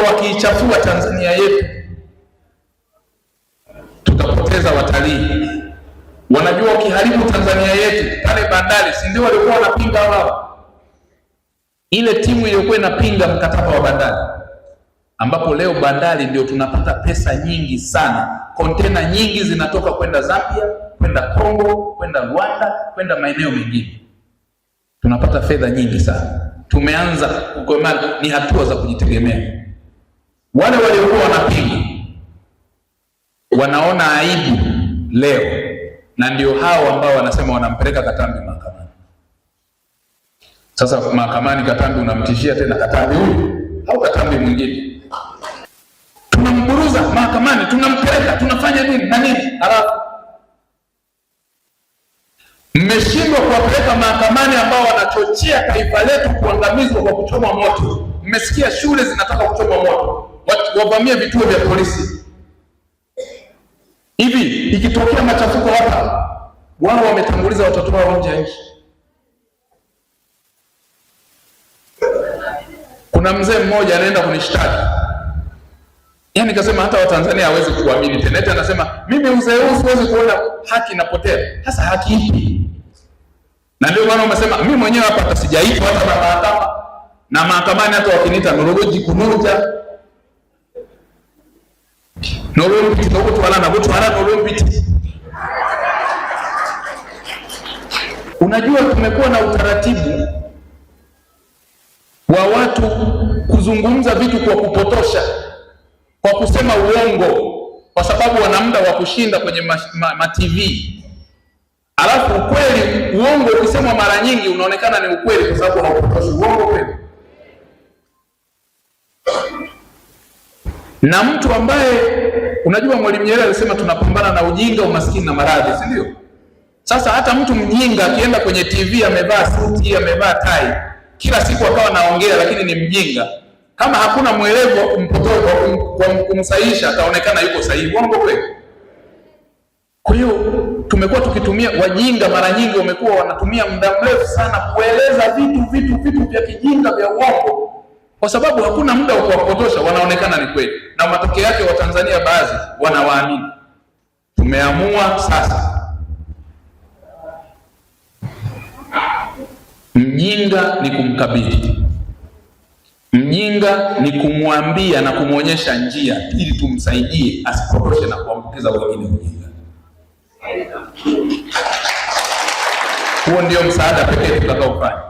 wakiichafua Tanzania yetu tutapoteza watalii. Wanajua wakiharibu Tanzania yetu pale bandari, si ndio walikuwa wanapinga wao? Ile timu iliyokuwa inapinga mkataba wa bandari, ambapo leo bandari ndio tunapata pesa nyingi sana. Kontena nyingi zinatoka kwenda Zambia, kwenda Kongo, kwenda Rwanda, kwenda maeneo mengine. Tunapata fedha nyingi sana. Tumeanza kukomana, ni hatua za kujitegemea. Wale waliokuwa wanapinga wanaona aibu leo, na ndio hao ambao wanasema wanampeleka Katambi mahakamani. Sasa mahakamani Katambi unamtishia tena Katambi huyu au Katambi mwingine, tunamburuza mahakamani, tunampeleka, tunafanya nini na nini. Halafu mmeshindwa kuwapeleka mahakamani ambao wanachochea taifa letu kuangamizwa kwa kuchoma moto. Mmesikia shule zinataka kuchoma moto, wavamia vituo vya polisi. Hivi ikitokea machafuko hapa, wao wametanguliza watoto wao nje ya nchi. Kuna mzee mmoja anaenda kunishtaki, yaani kasema hata Watanzania hawezi kuamini tena. Eti anasema mimi uzee huu siwezi kuona haki inapotea. Sasa haki ipi? Na ndio maana umesema mimi mwenyewe hapa hata sijaitwa hata na mahakama, na mahakamani hata wakiniita noloji kunoja nolompiti nokutwala na kutwala nolompiti. Unajua tumekuwa na utaratibu wa watu kuzungumza vitu kwa kupotosha, kwa kusema uongo, kwa sababu wana muda wa kushinda kwenye TV. Alafu ukweli, uongo ukisemwa mara nyingi unaonekana ni ukweli kwa sababu haupotoshi. Uongo kweli. Na mtu ambaye unajua Mwalimu Nyerere alisema tunapambana na ujinga, umaskini na maradhi, si ndio? Sasa hata mtu mjinga akienda kwenye TV amevaa suti, amevaa tai, kila siku akawa naongea lakini ni mjinga, kama hakuna mwelevu wa kumsahihisha ataonekana yuko sahihi. Uongo kweli. Kwa hiyo tumekuwa tukitumia, wajinga mara nyingi wamekuwa wanatumia muda mrefu sana kueleza vitu vya kijinga vya uongo, kwa sababu hakuna muda wa kuwapotosha, wanaonekana ni kweli, na matokeo yake Watanzania baadhi wanawaamini. Tumeamua sasa, mjinga ni kumkabili, mjinga ni kumwambia na kumwonyesha njia ili tumsaidie asipotoshe na kuambukiza wengine ujinga. Huo ndio msaada pekee tutakaofanya.